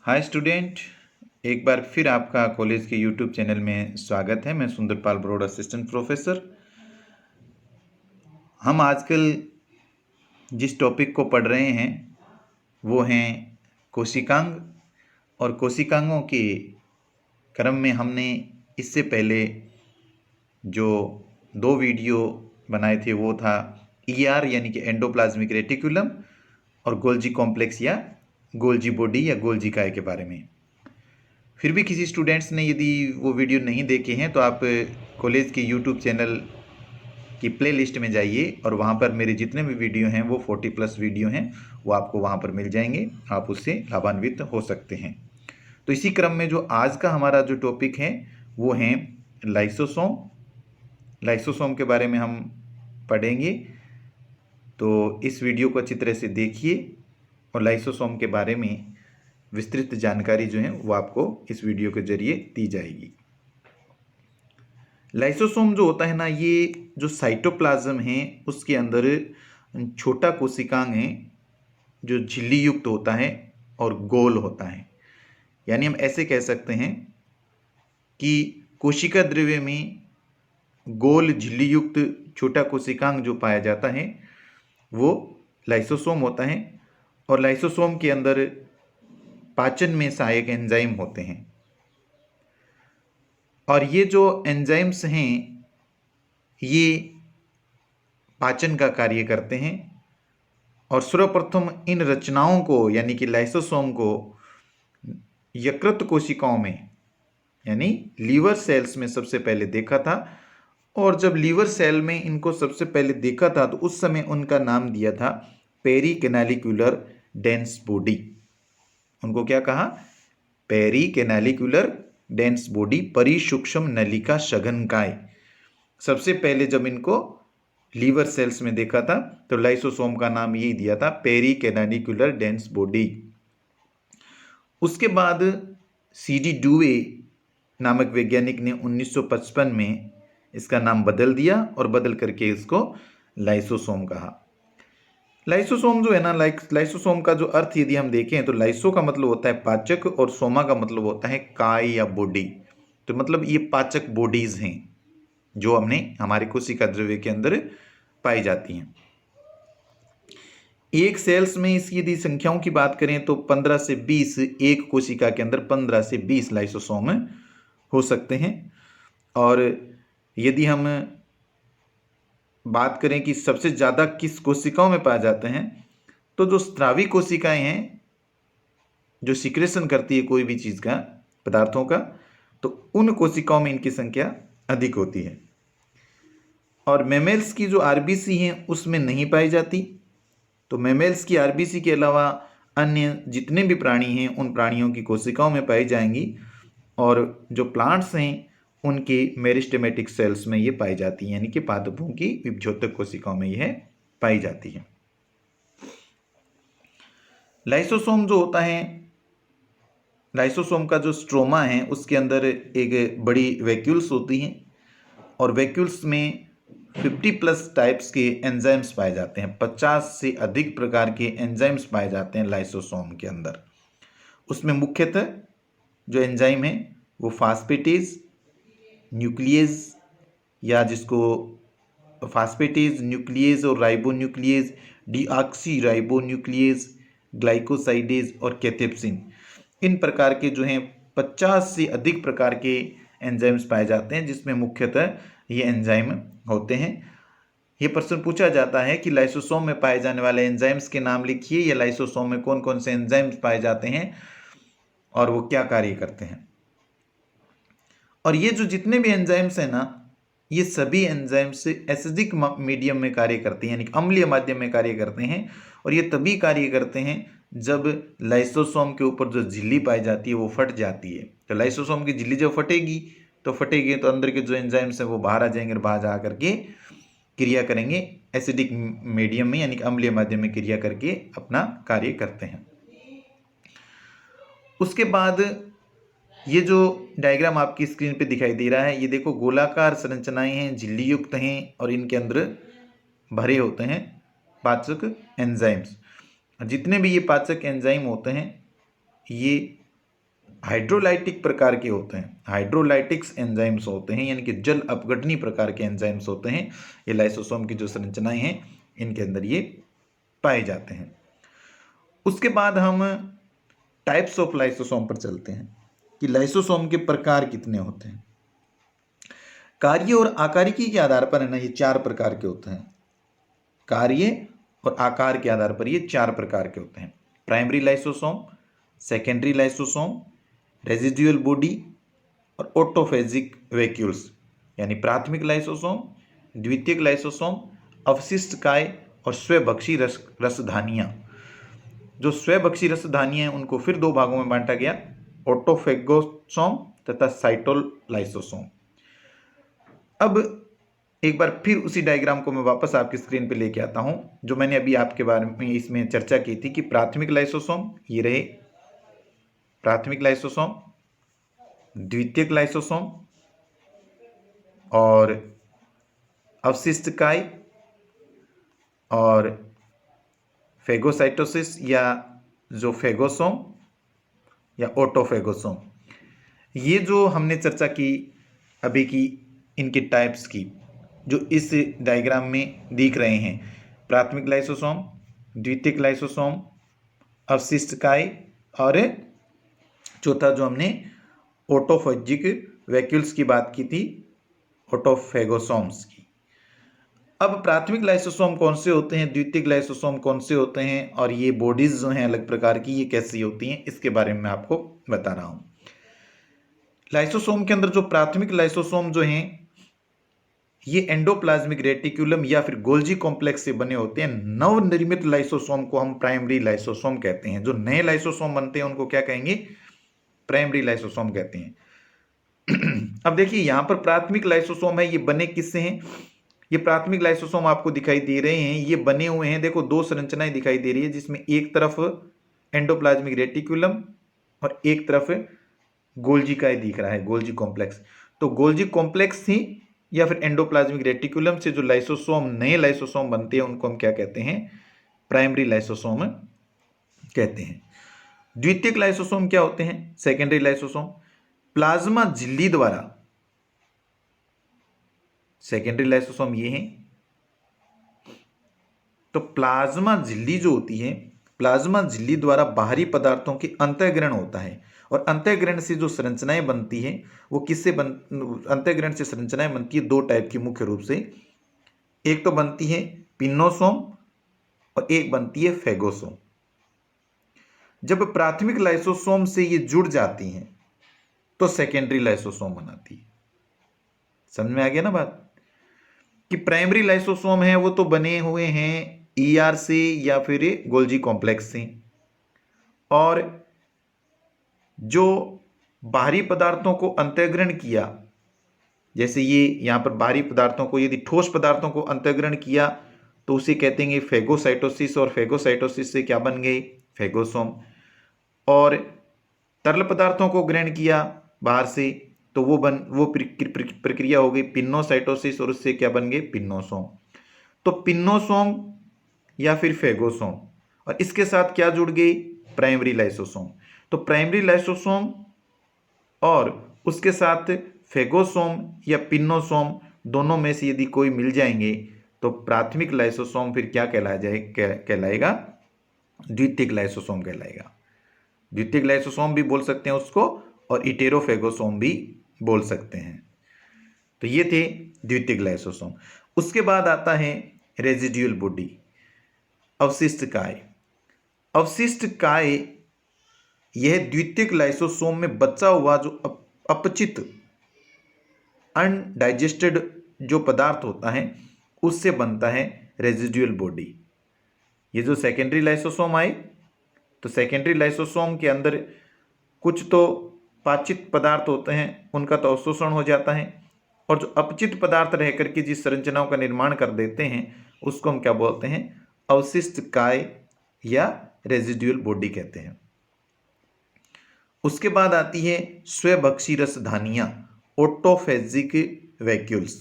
Hi student, एक बार फिर आपका कॉलेज के यूट्यूब चैनल में स्वागत है। मैं सुंदरपाल ब्रोड, असिस्टेंट प्रोफेसर। हम आजकल जिस टॉपिक को पढ़ रहे हैं वो हैं कोशिकांग। और कोशिकांगों के क्रम में हमने इससे पहले जो दो वीडियो बनाए थे वो था ईआर यानी कि एंडोप्लाज्मिक रेटिकुलम और गोल्जी कॉम्प्लेक्स या गोल्जी बॉडी या गोल्जी काय के बारे में। फिर भी किसी स्टूडेंट्स ने यदि वो वीडियो नहीं देखे हैं तो आप कॉलेज के यूट्यूब चैनल की प्ले लिस्ट में जाइए और वहाँ पर मेरे जितने भी वीडियो हैं वो 40+ वीडियो हैं, वो आपको वहाँ पर मिल जाएंगे। आप उससे लाभान्वित हो सकते हैं। तो इसी क्रम में जो आज का हमारा जो टॉपिक है वो है लाइसोसोम। लाइसोसोम के बारे में हम पढ़ेंगे, तो इस वीडियो को अच्छी तरह से देखिए और लाइसोसोम के बारे में विस्तृत जानकारी जो है वो आपको इस वीडियो के जरिए दी जाएगी। लाइसोसोम जो होता है ना, ये जो साइटोप्लाज्म है उसके अंदर छोटा कोशिकांग है जो झिल्ली युक्त होता है और गोल होता है। यानी हम ऐसे कह सकते हैं कि कोशिका द्रव्य में गोल झिल्ली युक्त छोटा कोशिकांग जो पाया जाता है वो लाइसोसोम होता है। और लाइसोसोम के अंदर पाचन में सहायक एंजाइम होते हैं और ये जो एंजाइम्स हैं ये पाचन का कार्य करते हैं। और सर्वप्रथम इन रचनाओं को यानी कि लाइसोसोम को यकृत कोशिकाओं में यानी लीवर सेल्स में सबसे पहले देखा था। और जब लीवर सेल में इनको सबसे पहले देखा था तो उस समय उनका नाम दिया था पेरिकेनालिक्युलर डेंस बॉडी। उनको क्या कहा? पेरिकेनालिक्युलर डेंस बॉडी, परिसूक्ष्म नलिका सघनकाय। सबसे पहले जब इनको लीवर सेल्स में देखा था तो लाइसोसोम का नाम यही दिया था, पेरिकेनालिक्युलर डेंस बॉडी। उसके बाद सीडी डुवे नामक वैज्ञानिक ने 1955 में इसका नाम बदल दिया और बदल करके इसको लाइसोसोम कहा। लाइसोसोम जो है ना, लाइसोसोम का जो अर्थ यदि हम देखें तो लाइसो का मतलब होता है पाचक और सोमा का मतलब होता है काय या बॉडी। तो मतलब ये पाचक बॉडीज हैं जो हमने हमारे कोशिका द्रव्य के अंदर पाई जाती हैं। एक सेल्स में इसकी यदि संख्याओं की बात करें तो 15 से 20, एक कोशिका के अंदर 15 से 20 लाइसोसोम हो सकते हैं। और यदि हम बात करें कि सबसे ज़्यादा किस कोशिकाओं में पाए जाते हैं तो जो स्रावी कोशिकाएं हैं जो सिक्रेशन करती है कोई भी चीज़ का, पदार्थों का, तो उन कोशिकाओं में इनकी संख्या अधिक होती है। और मेमेल्स की जो आरबीसी हैं उसमें नहीं पाई जाती। तो मेमेल्स की आरबीसी के अलावा अन्य जितने भी प्राणी हैं उन प्राणियों की कोशिकाओं में पाई जाएंगी। और जो प्लांट्स हैं उनके मेरिस्टेमेटिक सेल्स में ये पाई जाती हैं, यानी कि पादपों की विभज्योतक कोशिकाओं में यह पाई जाती है। लाइसोसोम जो होता है, लाइसोसोम का जो स्ट्रोमा है उसके अंदर एक बड़ी वैक्यूल्स होती हैं और वैक्यूल्स में 50+ टाइप्स के एंजाइम्स पाए जाते हैं। 50 से अधिक प्रकार के एंजाइम्स पाए जाते हैं लाइसोसोम के अंदर। उसमें मुख्यतः जो एंजाइम है वो फास्फेटेज, न्यूक्लियेज या जिसको फास्फेटेज, न्यूक्लियेज और राइबोन्यूक्लियेज, डीऑक्सी राइबोन्यूक्लियेज, ग्लाइकोसाइडेज और कैथेप्सिन, इन प्रकार के जो हैं 50 से अधिक प्रकार के एंजाइम्स पाए जाते हैं जिसमें मुख्यतः ये एंजाइम होते हैं। ये प्रश्न पूछा जाता है कि लाइसोसोम में पाए जाने वाले एंजाइम्स के नाम लिखिए, या लाइसोसोम में कौन कौन से एंजाइम्स पाए जाते हैं और वो क्या कार्य करते हैं। और ये जो जितने भी एंजाइम्स हैं ना, ये सभी एंजाइम्स एसिडिक मीडियम में कार्य करते हैं, यानी अम्लीय माध्यम में कार्य करते हैं। और ये तभी कार्य करते हैं जब लाइसोसोम के ऊपर जो झिल्ली पाई जाती है वो फट जाती है। तो लाइसोसोम की झिल्ली जब फटेगी तो अंदर के जो एंजाइम्स हैं वो बाहर आ जाएंगे और बाहर जा करके क्रिया करेंगे एसिडिक मीडियम में, यानी अम्लीय माध्यम में क्रिया करके अपना कार्य करते हैं। उसके बाद ये जो डायग्राम आपकी स्क्रीन पे दिखाई दे रहा है, ये देखो गोलाकार संरचनाएं हैं, झिल्ली युक्त हैं और इनके अंदर भरे होते हैं पाचक एंजाइम्स। जितने भी ये पाचक एंजाइम होते हैं ये हाइड्रोलाइटिक प्रकार के होते हैं, हाइड्रोलाइटिक्स एंजाइम्स होते हैं, यानी कि जल अपघटनी प्रकार के एंजाइम्स होते हैं। ये लाइसोसोम की जो संरचनाएं हैं इनके अंदर ये पाए जाते हैं। उसके बाद हम टाइप्स ऑफ लाइसोसोम पर चलते हैं कि लाइसोसोम के प्रकार कितने होते हैं। कार्य और आकारिकी के आधार पर है ना, ये 4 प्रकार के होते हैं। कार्य और आकार के आधार पर ये 4 प्रकार के होते हैं। Primary lysosome, secondary lysosome, residual body और ऑटोफेजिक वैक्यूल्स, यानी प्राथमिक लाइसोसोम, द्वितीयक लाइसोसोम, अवशिष्ट काय और स्वभक्षी रसधानियां। जो स्वभक्षी रसधानियां हैं उनको फिर 2 भागों में बांटा गया, ऑटोफेगोसोम तथा साइटोलाइसोसोम। अब एक बार फिर उसी डायग्राम को मैं वापस आपकी स्क्रीन पे लेके आता हूं, जो मैंने अभी आपके बारे में इसमें चर्चा की थी कि प्राथमिक लाइसोसोम ये रहे, प्राथमिक लाइसोसोम, द्वितीयक लाइसोसोम और अवशिष्ट काय और फेगोसाइटोसिस या जो फेगोसोम या ऑटोफेगोसोम। ये जो हमने चर्चा की अभी की इनके टाइप्स की, जो इस डायग्राम में दिख रहे हैं, प्राथमिक लाइसोसोम, द्वितीयक लाइसोसोम, अवशिष्ट काय और चौथा जो हमने ऑटोफेजिक वैक्यूल्स की बात की थी, ऑटोफेगोसोम्स की। अब प्राथमिक लाइसोसोम कौन से होते हैं, द्वितीयक लाइसोसोम कौन से होते हैं और ये बॉडीज जो हैं अलग प्रकार की ये कैसी होती हैं, इसके बारे में मैं आपको बता रहा हूं। लाइसोसोम के अंदर जो प्राथमिक लाइसोसोम जो हैं ये एंडोप्लाज्मिक रेटिकुलम या फिर गोल्जी कॉम्प्लेक्स से बने होते हैं। नवनिर्मित लाइसोसोम को हम प्राइमरी लाइसोसोम कहते हैं। जो नए लाइसोसोम बनते हैं उनको क्या कहेंगे, प्राइमरी लाइसोसोम कहते हैं। अब देखिए यहां पर प्राथमिक लाइसोसोम है, ये बने किससे हैं, ये प्राथमिक लाइसोसोम आपको दिखाई दे रहे हैं, ये बने हुए हैं, देखो 2 संरचनाएं दिखाई दे रही है, जिसमें एक तरफ एंडोप्लाज्मिक रेटिकुलम और एक तरफ गोल्जी काय दिख रहा है, गोल्जी कॉम्प्लेक्स। तो गोल्जी कॉम्प्लेक्स ही या फिर एंडोप्लाज्मिक रेटिकुलम से जो लाइसोसोम नए लाइसोसोम बनते हैं उनको हम क्या कहते हैं, प्राइमरी लाइसोसोम कहते हैं। द्वितीयक लाइसोसोम क्या होते हैं, सेकेंडरी लाइसोसोम। प्लाज्मा झिल्ली द्वारा, सेकेंडरी लाइसोसोम ये हैं। तो प्लाज्मा झिल्ली जो होती है, प्लाज्मा झिल्ली द्वारा बाहरी पदार्थों के अंतःग्रहण होता है और अंतःग्रहण से जो संरचनाएं बनती हैं वो किससे अंतःग्रहण से संरचनाएं बनती है 2 टाइप की मुख्य रूप से। एक तो बनती है पिन्नोसोम और एक बनती है फेगोसोम। जब प्राथमिक लाइसोसोम से ये जुड़ जाती हैं तो सेकेंडरी लाइसोसोम बनाती है। समझ में आ गया ना बात, कि प्राइमरी लाइसोसोम है वो तो बने हुए हैं ईआर से या फिर गोल्जी कॉम्प्लेक्स से, और जो बाहरी पदार्थों को अंतःग्रहण किया, जैसे ये यहां पर बाहरी पदार्थों को, यदि ठोस पदार्थों को अंतःग्रहण किया तो उसे कहते हैं फेगोसाइटोसिस, और फेगोसाइटोसिस से क्या बन गए, फेगोसोम। और तरल पदार्थों को ग्रहण किया बाहर से तो वो प्रक्रिया हो गई पिन्नोसाइटोसिस, और उससे क्या बन गए, पिन्नोसोम। तो पिन्नोसोम या फिर फेगोसोम, और इसके साथ क्या जुड़ गई, प्राइमरी लाइसोसोम। तो प्राइमरी लाइसोसोम और उसके साथ फेगोसोम या पिन्नोसोम दोनों में से यदि कोई मिल जाएंगे तो प्राथमिक लाइसोसोम फिर क्या कहलाएगा, द्वितीयक लाइसोसोम कहलाएगा। द्वितीयक लाइसोसोम भी बोल सकते हैं उसको, और इटेरोफेगोसोम भी बोल सकते हैं। तो ये थे द्वितीयक लाइसोसोम। उसके बाद आता है रेजिडुअल बॉडी, अवशिष्ट काय। अवशिष्ट काय यह द्वितीयक लाइसोसोम में बचा हुआ जो अपचित अनडाइजेस्टेड जो पदार्थ होता है उससे बनता है रेजिडुअल बॉडी। ये जो सेकेंडरी लाइसोसोम आए तो सेकेंडरी लाइसोसोम के अंदर कुछ तो पाचित पदार्थ होते हैं उनका तो अवशोषण हो जाता है, और जो अपचित पदार्थ रह करके जिस संरचनाओं का निर्माण कर देते हैं उसको हम क्या बोलते हैं, अवशिष्ट काय या रेजिडुअल बॉडी कहते हैं। उसके बाद आती है स्वभक्षी रसधानियां, ऑटोफेजिक वैक्यूल्स।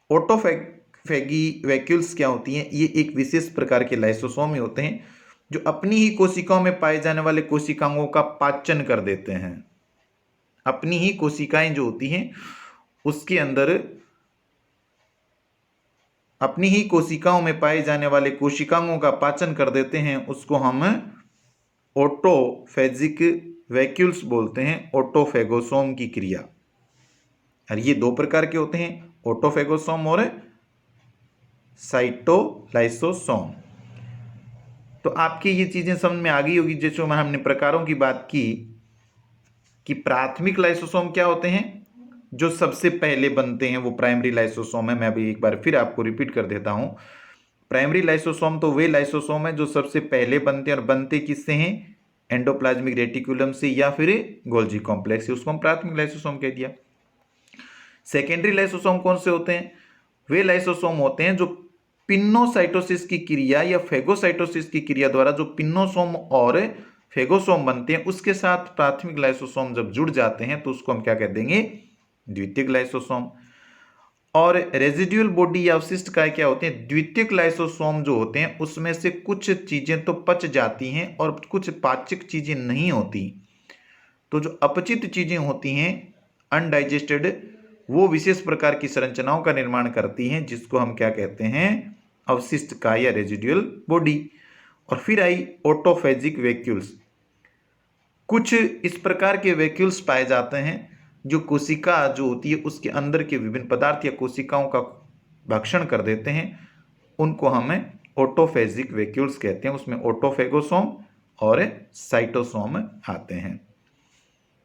ऑटोफेगी वैक्यूल्स क्या होती हैं, ये एक विशेष प्रकार के लाइसोसोम होते हैं जो अपनी ही कोशिकाओं में पाए जाने वाले कोशिकाओं का पाचन कर देते हैं। अपनी ही कोशिकाएं जो होती हैं उसके अंदर अपनी ही कोशिकाओं में पाए जाने वाले कोशिकाओं का पाचन कर देते हैं, उसको हम ऑटोफेजिक वैक्यूल्स बोलते हैं, ऑटोफेगोसोम की क्रिया। और ये दो प्रकार के होते हैं, ऑटोफेगोसोम और साइटोलाइसोसोम। तो आपकी ये चीजें समझ में आ गई होगी। जैसे हमने प्रकारों की बात की कि प्राथमिक लाइसोसोम क्या होते हैं, जो सबसे पहले बनते हैं वो प्राइमरी लाइसोसोम है। मैं अभी एक बार फिर आपको रिपीट कर देता हूं। प्राइमरी लाइसोसोम तो वे लाइसोसोम है जो सबसे पहले बनते हैं, और बनते किससे हैं, एंडोप्लाज्मिक रेटिकुलम से या फिर गोल्जी कॉम्प्लेक्स से, उसको हम प्राथमिक लाइसोसोम कह दिया। सेकेंडरी लाइसोसोम कौन से होते हैं, वे लाइसोसोम होते हैं जो पिन्नोसाइटोसिस की क्रिया या फेगोसाइटोसिस की क्रिया द्वारा जो पिन्नोसोम और फेगोसोम बनते हैं, उसके साथ प्राथमिक लाइसोसोम जब जुड़ जाते हैं तो उसको हम क्या कह देंगे, द्वितीयक लाइसोसोम। और रेजिडुअल बॉडी या अवशिष्ट काय क्या होते हैं, द्वितीयक लाइसोसोम जो होते हैं उसमें से कुछ चीजें तो पच जाती हैं और कुछ पाचक चीजें नहीं होती। तो जो अपचित चीजें होती हैं, अनडाइजेस्टेड, वो विशेष प्रकार की संरचनाओं का निर्माण करती हैं, जिसको हम क्या कहते हैं, अवशिष्ट काय या रेजिडुअल बॉडी। और फिर आई ऑटोफेजिक वैक्यूल्स। कुछ इस प्रकार के वैक्यूल्स पाए जाते हैं जो कोशिका जो होती है उसके अंदर के विभिन्न पदार्थ या कोशिकाओं का भक्षण कर देते हैं, उनको हमें ऑटोफेजिक वैक्यूल्स कहते हैं। उसमें ऑटोफेगोसोम और साइटोसोम आते हैं।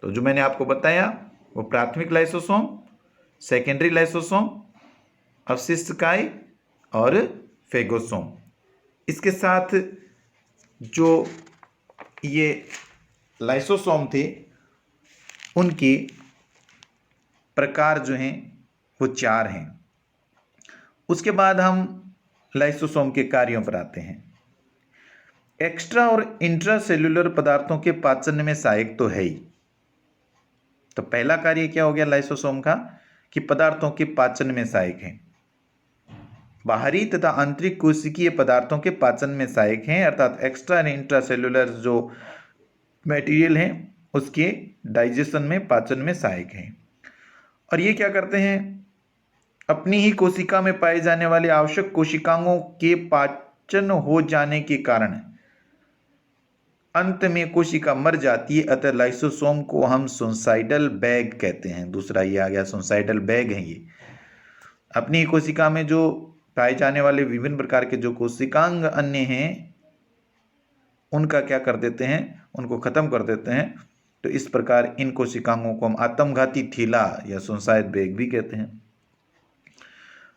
तो जो मैंने आपको बताया वो प्राथमिक लाइसोसोम, सेकेंडरी लाइसोसोम, अवशिष्ट काय और फेगोसोम। इसके साथ जो ये लाइसोसोम थे उनके प्रकार जो हैं वो 4 हैं। उसके बाद हम लाइसोसोम के कार्यों पर आते हैं। एक्स्ट्रा और इंट्रा सेल्यूलर पदार्थों के पाचन में सहायक तो है ही। तो पहला कार्य क्या हो गया लाइसोसोम का, कि पदार्थों के पाचन में सहायक है। बाहरी तथा आंतरिक कोशिकीय पदार्थों के पाचन में सहायक हैं, अर्थात एक्स्ट्रा एंड इंट्रा सेल्यूलर जो मटेरियल हैं उसके डाइजेशन में, पाचन में सहायक हैं। और ये क्या करते हैं, अपनी ही कोशिका में पाए जाने वाले आवश्यक कोशिकाओं के पाचन हो जाने के कारण अंत में कोशिका मर जाती है, अतः लाइसोसोम को हम सुसाइडल बैग कहते हैं। दूसरा ये आ गया, सुसाइडल बैग है ये। अपनी ही कोशिका में जो पाए जाने वाले विभिन्न प्रकार के जो कोशिकांग अन्य हैं उनका क्या कर देते हैं, उनको खत्म कर देते हैं। तो इस प्रकार इन कोशिकाओं को हम आत्मघाती थैला या सुसाइड बैग भी कहते हैं।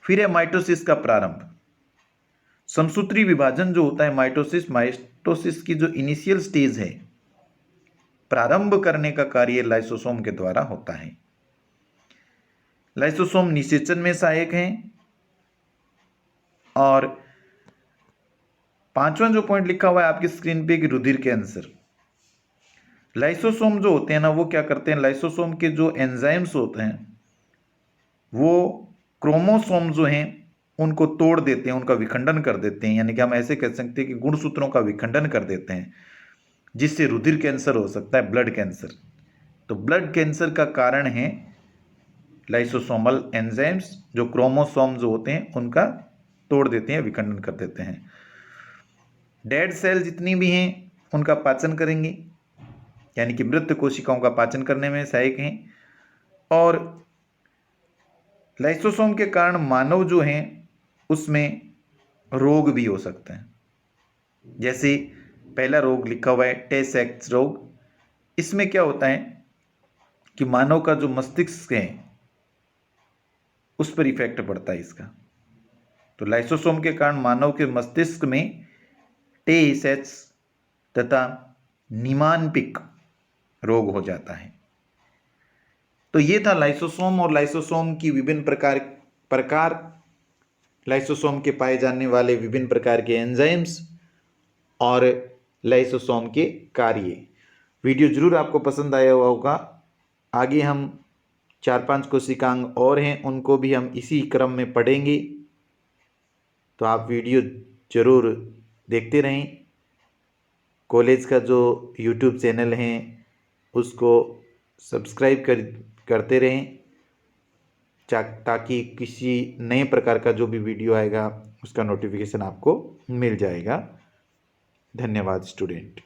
फिर है माइटोसिस का प्रारंभ। समसूत्री विभाजन जो होता है माइटोसिस की जो इनिशियल स्टेज है, प्रारंभ करने का कार्य लाइसोसोम के द्वारा होता है। लाइसोसोम निषेचन में सहायक हैं। और 5वां जो पॉइंट लिखा हुआ है आपकी स्क्रीन पे कि रुधिर कैंसर। लाइसोसोम जो होते हैं ना वो क्या करते हैं, लाइसोसोम के जो एंजाइम्स होते हैं वो क्रोमोसोम जो हैं उनको तोड़ देते हैं, उनका विखंडन कर देते हैं। यानी कि हम ऐसे कह सकते हैं कि गुणसूत्रों का विखंडन कर देते हैं, जिससे रुधिर कैंसर हो सकता है, ब्लड कैंसर। तो ब्लड कैंसर का कारण है लाइसोसोमल एंजाइम्स, जो क्रोमोसोम जो होते हैं उनका तोड़ देते हैं, विखंडन कर देते हैं। डेड सेल जितनी भी हैं उनका पाचन करेंगे, यानी कि मृत कोशिकाओं का पाचन करने में सहायक हैं। और लाइसोसोम के कारण मानव जो हैं उसमें रोग भी हो सकते हैं। जैसे पहला रोग लिखा हुआ है टे-सेक्स रोग। इसमें क्या होता है कि मानव का जो मस्तिष्क है उस पर इफेक्ट पड़ता है इसका। तो लाइसोसोम के कारण मानव के मस्तिष्क में टे-सेक्स तथा निमानपिक रोग हो जाता है। तो ये था लाइसोसोम और लाइसोसोम की विभिन्न प्रकार, लाइसोसोम के पाए जाने वाले विभिन्न प्रकार के एंजाइम्स और लाइसोसोम के कार्य। वीडियो जरूर आपको पसंद आया हुआ होगा। आगे हम 4-5 कोशिकांग और हैं, उनको भी हम इसी क्रम में पढ़ेंगे। तो आप वीडियो जरूर देखते रहें। कॉलेज का जो यूट्यूब चैनल है उसको सब्सक्राइब करते रहें ताकि किसी नए प्रकार का जो भी वीडियो आएगा उसका नोटिफिकेशन आपको मिल जाएगा। धन्यवाद स्टूडेंट।